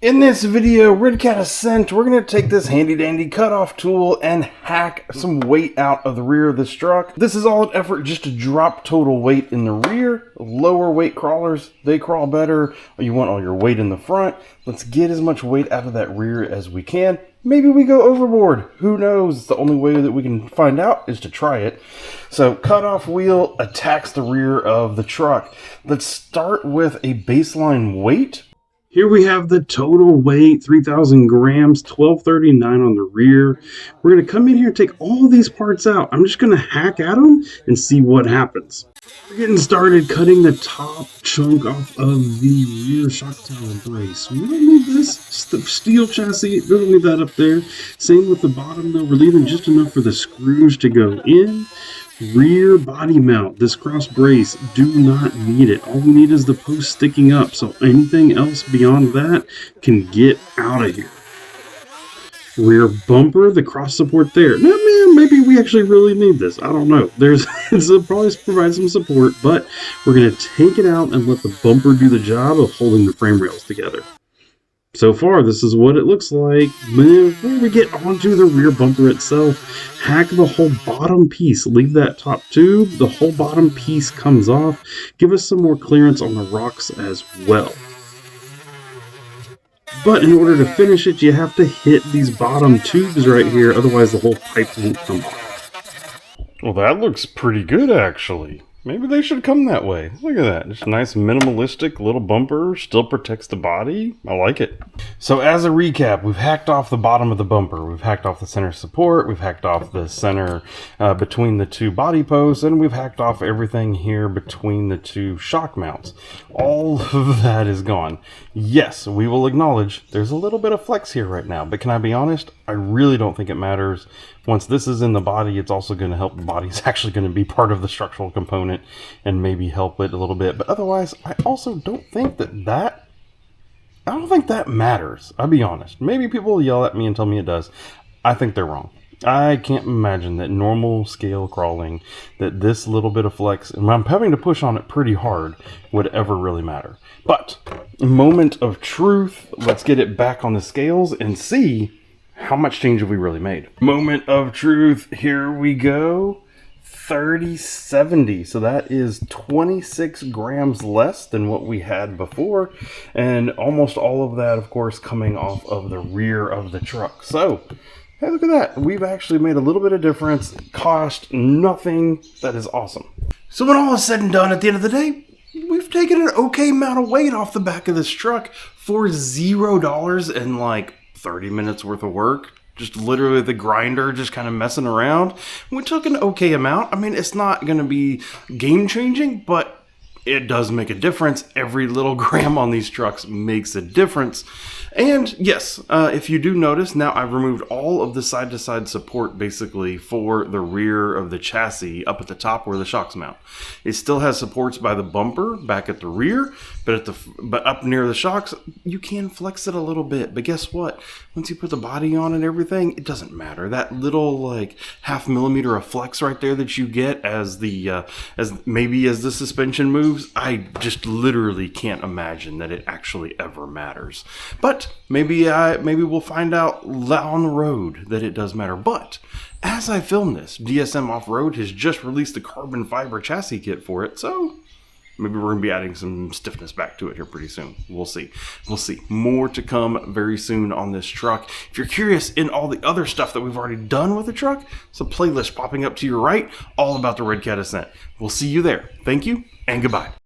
In this video, Redcat Ascent, we're going to take this handy dandy cutoff tool and hack some weight out of the rear of this truck. This is all an effort just to drop total weight in the rear. Lower weight crawlers, they crawl better. You want all your weight in the front. Let's get as much weight out of that rear as we can. Maybe we go overboard. Who knows? It's the only way that we can find out is to try it. So cutoff wheel attacks the rear of the truck. Let's start with a baseline weight. Here we have the total weight, 3,000 grams, 1239 on the rear. We're going to come in here and take all these parts out. I'm just going to hack at them and see what happens. We're getting started cutting the top chunk off of the rear shock tower brace. We don't need this. Steel chassis, we don't need that up there. Same with the bottom though. We're leaving just enough for the screws to go in. Rear body mount, this cross brace, do not need it. All we need is the post sticking up, so anything else beyond that can get out of here. Rear bumper, the cross support there. Now, man, maybe we actually really need this. I don't know. It'll probably provide some support, but we're going to take it out and let the bumper do the job of holding the frame rails together. So far, this is what it looks like. Before we get onto the rear bumper itself, hack the whole bottom piece. Leave that top tube. The whole bottom piece comes off. Give us some more clearance on the rocks as well. But in order to finish it, you have to hit these bottom tubes right here. Otherwise, the whole pipe won't come off. Well, that looks pretty good, actually. Maybe they should come that way. Look at that. Just a nice minimalistic little bumper. Still protects the body. I like it. So as a recap, we've hacked off the bottom of the bumper. We've hacked off the center support. We've hacked off the center between the two body posts. And we've hacked off everything here between the two shock mounts. All of that is gone. Yes, we will acknowledge there's a little bit of flex here right now. But can I be honest? I really don't think it matters. Once this is in the body, it's also going to help the body. It's actually going to be part of the structural component and maybe help it a little bit. But otherwise, I also don't think that matters. I'll be honest. Maybe people will yell at me and tell me it does. I think they're wrong. I can't imagine that normal scale crawling, that this little bit of flex, and I'm having to push on it pretty hard, would ever really matter. But, moment of truth, let's get it back on the scales and see how much change have we really made. Moment of truth, here we go. 3070, so that is 26 grams less than what we had before, and almost all of that, of course, coming off of the rear of the truck. So, hey, look at that. We've actually made a little bit of difference. Cost nothing. That is awesome. So when all is said and done, at the end of the day, we've taken an okay amount of weight off the back of this truck for $0 and like 30 minutes worth of work. Just literally the grinder just kind of messing around. We took an okay amount. I mean, it's not going to be game changing, but it does make a difference. Every little gram on these trucks makes a difference. And yes, if you do notice, now I've removed all of the side-to-side support basically for the rear of the chassis up at the top where the shocks mount. It still has supports by the bumper back at the rear, but up near the shocks, you can flex it a little bit. But guess what? Once you put the body on and everything, it doesn't matter. That little like 0.5 millimeter of flex right there that you get as the the suspension moves, I just literally can't imagine that it actually ever matters. But maybe we'll find out on the road that it does matter. But as I film this, DSM Off-Road has just released a carbon fiber chassis kit for it, so maybe we're going to be adding some stiffness back to it here pretty soon. We'll see. We'll see. More to come very soon on this truck. If you're curious in all the other stuff that we've already done with the truck, it's a playlist popping up to your right all about the Redcat Ascent. We'll see you there. Thank you and goodbye.